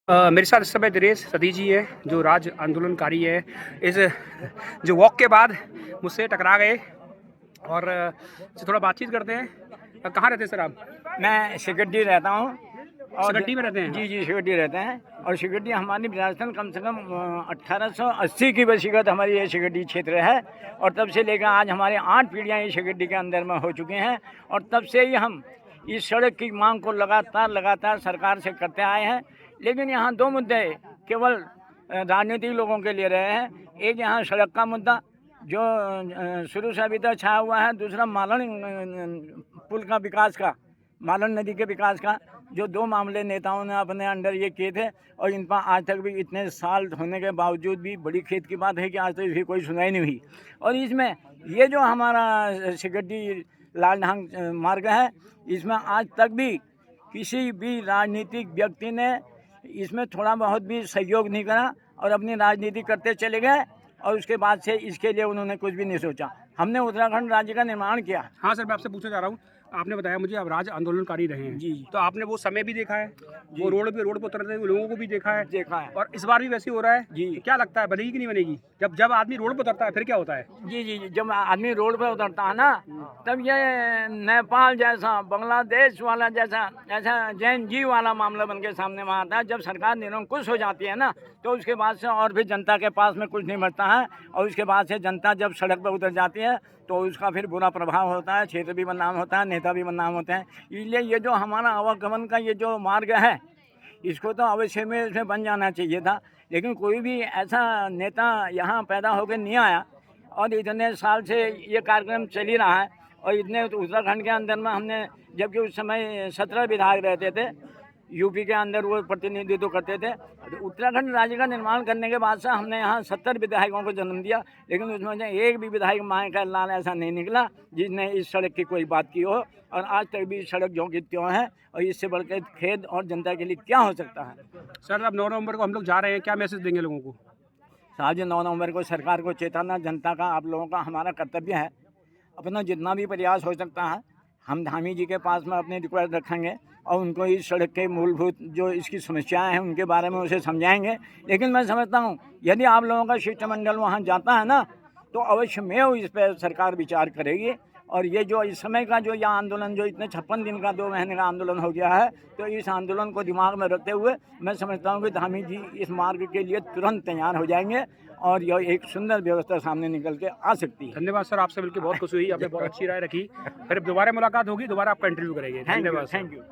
मेरे साथ इस समय दिनेश सतीश जी है जो राज्य आंदोलनकारी है। इस जो वॉक के बाद मुझसे टकरा गए और इससे थोड़ा बातचीत करते हैं। कहाँ रहते हैं सर आप? मैं सिकड्डी रहता हूँ और सिकड्डी में रहते हैं? जी सिकड्डी रहते हैं। और सिकड्डी हमारी विरासतन कम से कम 1880 की वसीकत हमारी ये सिकड्डी क्षेत्र है। और तब से लेकर आज हमारे 8 पीढ़ियाँ ये सिकड्डी के अंदर में हो चुके हैं। और तब से ही हम इस सड़क की मांग को लगातार सरकार से करते आए हैं। लेकिन यहाँ दो मुद्दे केवल राजनीतिक लोगों के लिए रहे हैं। एक यहाँ सड़क का मुद्दा जो शुरू से अभी तक छाया हुआ है। दूसरा मालन पुल का विकास का, मालन नदी के विकास का, जो दो मामले नेताओं ने अपने अंडर ये किए थे। और इन पर आज तक भी इतने साल होने के बावजूद भी बड़ी खेद की बात है कि आज तक इसकी कोई सुनाई नहीं हुई। और इसमें ये जो हमारा सिकड्डी लालढांग मार्ग है, इसमें आज तक भी किसी भी राजनीतिक व्यक्ति ने इसमें थोड़ा बहुत भी सहयोग नहीं करा और अपनी राजनीति करते चले गए। और उसके बाद से इसके लिए उन्होंने कुछ भी नहीं सोचा। हमने उत्तराखंड राज्य का निर्माण किया। हाँ सर, मैं आपसे पूछना चाह रहा हूँ, आपने बताया मुझे आप राज्य आंदोलनकारी रहे हैं जी। तो आपने वो समय भी देखा है, वो रोड पे उतरते हुए लोगों को भी देखा है और इस बार भी वैसे हो रहा है जी। क्या लगता है बनेगी कि नहीं बनेगी? जब आदमी रोड पर उतरता है फिर क्या होता है? जी, जब आदमी रोड पे उतरता है ना, तब ये नेपाल जैसा, बांग्लादेश वाला ऐसा जैन जी वाला मामला बन के सामने में आता है। जब सरकार निरंकुश हो जाती है ना, तो उसके बाद से और भी जनता के पास में कुछ नहीं बचता है। और उसके बाद से जनता जब सड़क पर उतर जाती है तो उसका फिर बुरा प्रभाव होता है, क्षेत्र भी बदनाम होता है, नेता भी बदनाम होते हैं। इसलिए ये जो हमारा आवागमन का ये जो मार्ग है, इसको तो अवश्य में इसमें बन जाना चाहिए था। लेकिन कोई भी ऐसा नेता यहाँ पैदा होकर नहीं आया। और इतने साल से ये कार्यक्रम चल ही रहा है। और इतने उत्तराखंड के अंदर में हमने, जबकि उस समय 17 विधायक रहते थे, यूपी के अंदर वो प्रतिनिधित्व करते थे। तो उत्तराखंड राज्य का निर्माण करने के बाद से हमने यहाँ 70 विधायकों को जन्म दिया। लेकिन उसमें से एक भी विधायक माए का लाल ऐसा नहीं निकला जिसने इस सड़क की कोई बात की हो। और आज तक भी सड़क जो की त्यों है। और इससे बढ़कर खेद और जनता के लिए क्या हो सकता है? सर, अब 9 नवंबर को हम लोग जा रहे हैं, क्या मैसेज देंगे लोगों को? साहब, 9 नवंबर को सरकार को चेताना जनता का, आप लोगों का, हमारा कर्तव्य है। अपना जितना भी प्रयास हो सकता है हम धामी जी के पास में अपने रिक्वेस्ट रखेंगे और उनको इस सड़क के मूलभूत जो इसकी समस्याएं हैं उनके बारे में उसे समझाएंगे। लेकिन मैं समझता हूं यदि आप लोगों का शिष्टमंडल वहां जाता है ना, तो अवश्य में इस पर सरकार विचार करेगी। और ये जो इस समय का जो यह आंदोलन, जो इतने 56 दिन का 2 महीने का आंदोलन हो गया है, तो इस आंदोलन को दिमाग में रखते हुए मैं समझता हूँ कि धामी जी इस मार्ग के लिए तुरंत तैयार हो जाएंगे और यह एक सुंदर व्यवस्था सामने निकल के आ सकती है। धन्यवाद सर, आपसे मिलकर बहुत खुशी हुई, आपने बहुत अच्छी राय रखी। फिर दोबारा मुलाकात होगी, दोबारा आपका इंटरव्यू करेंगे। धन्यवाद। Thank you.